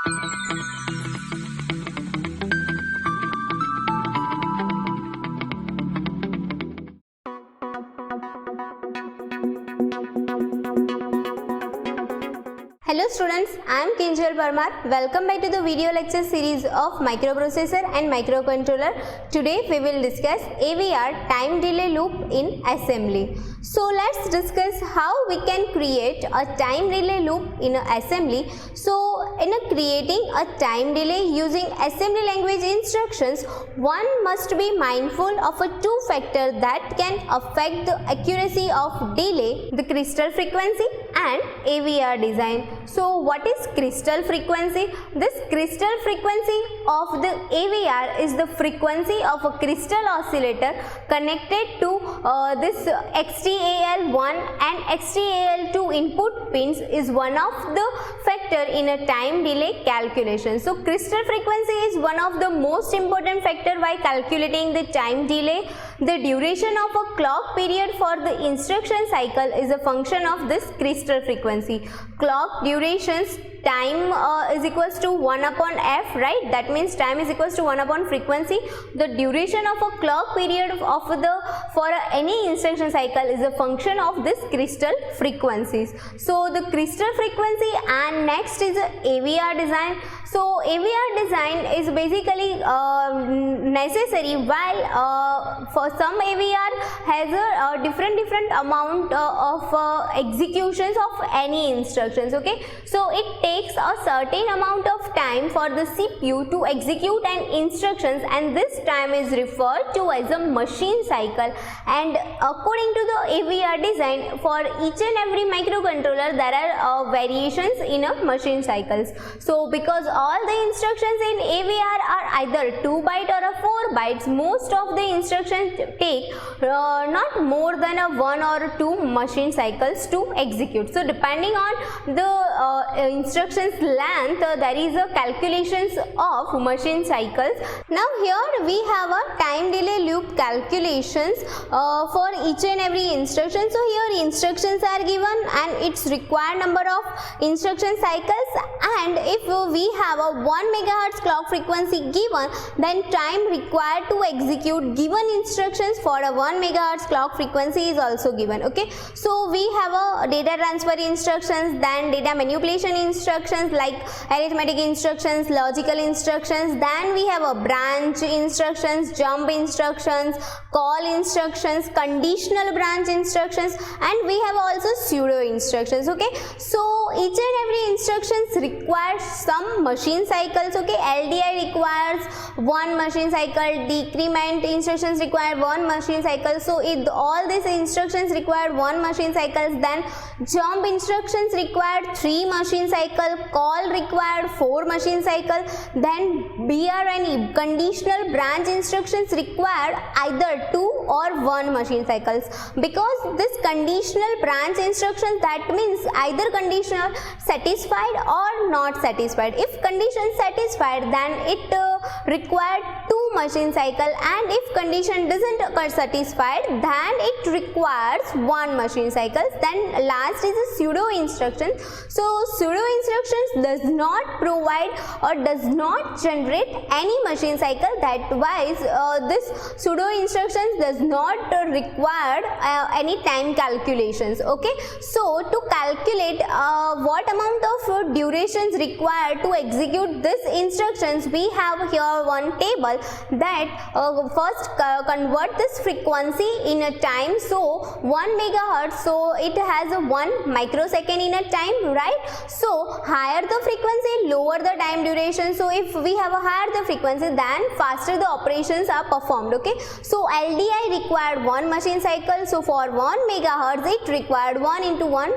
Hello students, I am Kinjal Parmar. Welcome back to the video lecture series of microprocessor and microcontroller. Today we will discuss AVR time delay loop in assembly. So let's discuss how we can create a time delay loop in an assembly. So in creating a time delay using assembly language instructions, one must be mindful of a two factor that can affect the accuracy of delay, the crystal frequency and AVR design. So what is crystal frequency? This crystal frequency of the AVR is the frequency of a crystal oscillator connected to this XTAL1 and XTAL2 input pins is one of the factor in a time delay calculation. So crystal frequency is one of the most important factor while calculating the time delay. The duration of a clock period for the instruction cycle is a function of this crystal frequency. Clock durations time is equals to 1 upon f, right? That means time is equals to 1 upon frequency. The duration of a clock period of the for any instruction cycle is a function of this crystal frequencies. So the crystal frequency, and next is AVR design. So AVR design is basically necessary while for some AVR has a different amount of executions of any instructions. Okay, so it takes a certain amount of time for the CPU to execute an instructions, and this time is referred to as a machine cycle. And according to the AVR design, for each and every microcontroller there are variations in a machine cycles. So because all the instructions in AVR are either 2 byte or a 4 bytes, most of the instructions take not more than a 1 or 2 machine cycles to execute. So depending on the instructions length, there is a calculations of machine cycles. Now here we have a time delay loop calculations for each and every instruction. So here instructions are given and its required number of instruction cycles, and if we have a 1 megahertz clock frequency given, then time required to execute given instructions for a 1 megahertz clock frequency is also given. Okay, so we have a data transfer instructions, then data manipulation instructions like arithmetic instructions, logical instructions, then we have a branch instructions, jump instructions, call instructions, conditional branch instructions, and we have also pseudo instructions. Okay, so each and every instructions requires some machine cycles. Okay, LDI requires 1 machine cycle, decrement instructions require 1 machine cycle. So if all these instructions require 1 machine cycles, then jump instructions required 3 machine cycle, call required 4 machine cycle, then BRNE conditional branch instructions required either 2 or 1 machine cycles. Because this conditional branch instructions, that means either conditional satisfied or not satisfied. If condition satisfied, then it required 2 machine cycle, and if condition doesn't occur satisfied, then it requires 1 machine cycle. Then last is a pseudo instruction. So pseudo instructions does not provide or does not generate any machine cycle. That wise this pseudo instructions does not require any time calculations. Okay, so to calculate what amount of durations required to execute this instructions, we have here one table that first convert this frequency in a time. So 1 megahertz, so it has a 1 microsecond in a time, right? So higher the frequency, lower the time duration. So if we have a higher the frequency, then faster the operations are performed. Okay, so LDI required 1 machine cycle. So for 1 megahertz it required 1 into 1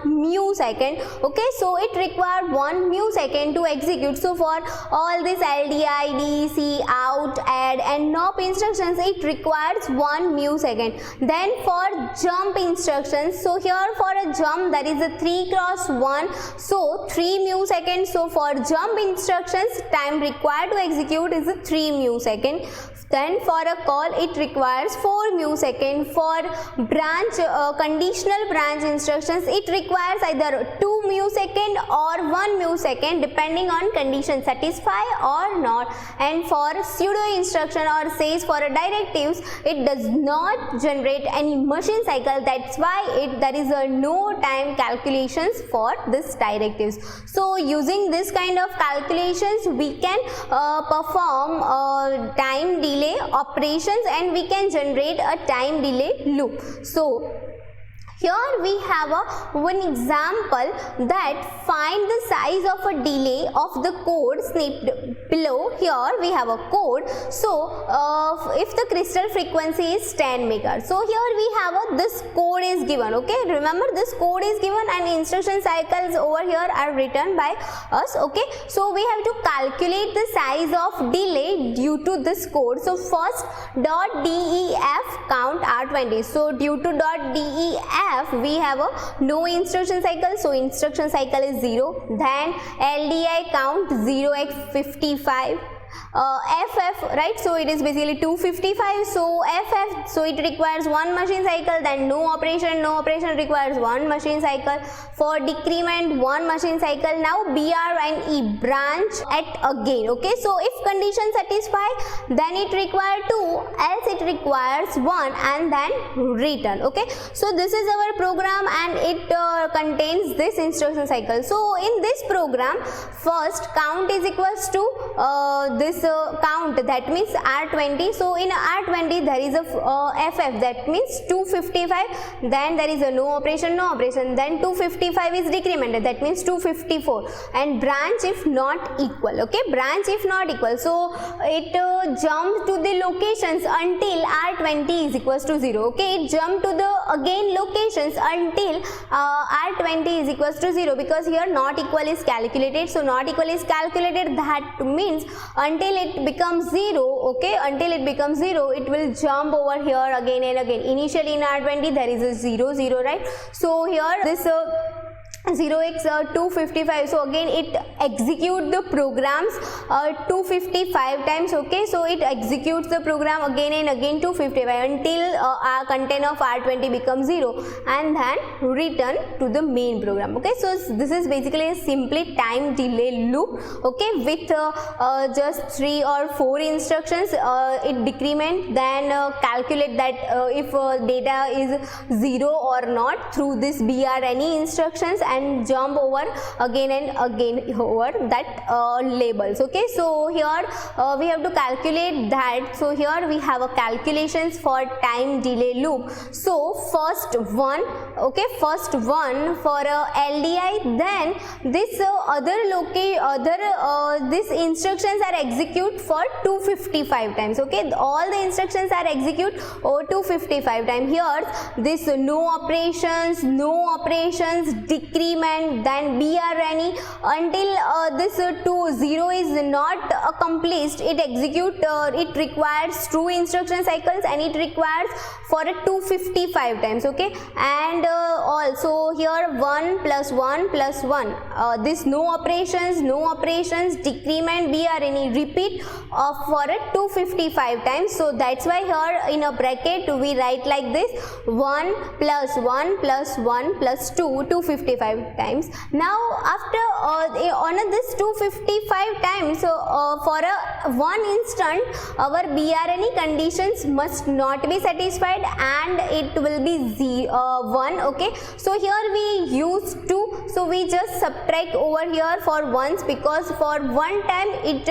mu second. Okay, so it required 1 mu second to execute. So for all this LDI, DC, out, add and NOP instructions, it requires 1 mu second. Then for jump instructions, so here for a jump there is a 3 cross 1, so 3 mu second. So for jump instructions, time required to execute is a 3 mu second. Then for a call it requires 4 millisecond. For branch conditional branch instructions it requires either 2 millisecond or 1 millisecond depending on condition satisfy or not. And for pseudo instruction or says for a directives it does not generate any machine cycle. That's why there is a no time calculations for this directives. So using this kind of calculations we can perform time delay operations and we can generate a time delay loop. So here we have one example that find the size of a delay of the code snipped below. Here we have a code. So if the crystal frequency is 10 megahertz, so here we have this code is given. Okay, remember this code is given and instruction cycles over here are written by us. Okay, so we have to calculate the size of delay due to this code. So first .def count R20. So due to .def we have a no instruction cycle, so instruction cycle is 0. Then LDI count 0x55. FF, right, so it is basically 255. So FF, so it requires 1 machine cycle. Then no operation requires 1 machine cycle. For decrement 1 machine cycle. Now BR and E branch at again. Okay, so if condition satisfy then it requires 2, else it requires 1 and then return. Okay, so this is our program and it contains this instruction cycle. So in this program first count is equals to this count, that means R20. So in R20 there is a FF, that means 255. Then there is a no operation. Then 255 is decremented, that means 254. And branch if not equal. Okay, branch if not equal. So it jumps to the locations until R20 is equals to 0. Okay, it jumped to the again locations until R20 is equals to 0, because here not equal is calculated. So not equal is calculated, that means until it becomes 0. Okay, until it becomes 0 it will jump over here again and again. Initially in R20 there is a 0 0, right? So here this 0x 255, so again it execute the programs 255 times. Okay, so it executes the program again and again 255 until our content of R20 becomes 0 and then return to the main program. Okay, so this is basically a simply time delay loop. Okay, with just 3 or 4 instructions. It decrement, then calculate that if data is 0 or not through this BRNE instructions, and jump over again and again over that labels. Okay, so here we have to calculate that. So here we have a calculations for time delay loop. So first one, okay, first one for LDI, then this this instructions are execute for 255 times. Okay, all the instructions are execute 255 times. Here this no operations, decrement, then BRNE until this 0 is not accomplished. It execute, it requires 2 instruction cycles and it requires for a 255 times. Okay, and also here 1 plus 1 plus 1, this no operations, decrement, BRNE repeat for a 255 times. So that's why here in a bracket we write like this: 1 plus 1 plus 1 plus 2, 255 times. Now after on this 255 times, so for a 1 instant our BRNE conditions must not be satisfied and it will be 1. Okay, so here we use 2, so we just subtract over here for ones, because for one time it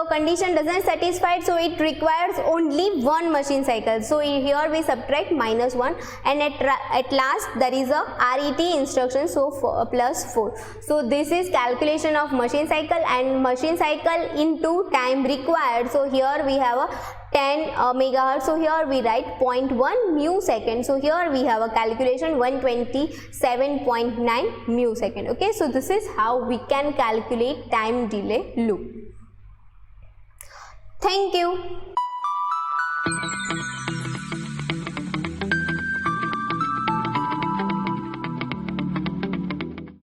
condition doesn't satisfy, so it requires only 1 machine cycle. So here we subtract -1 and at last there is a RET instruction, so plus 4. So this is calculation of machine cycle and machine cycle into time required. So here we have a 10 megahertz, so here we write 0.1 millisecond. So here we have a calculation 127.9 millisecond. Okay, so this is how we can calculate time delay loop. Thank you.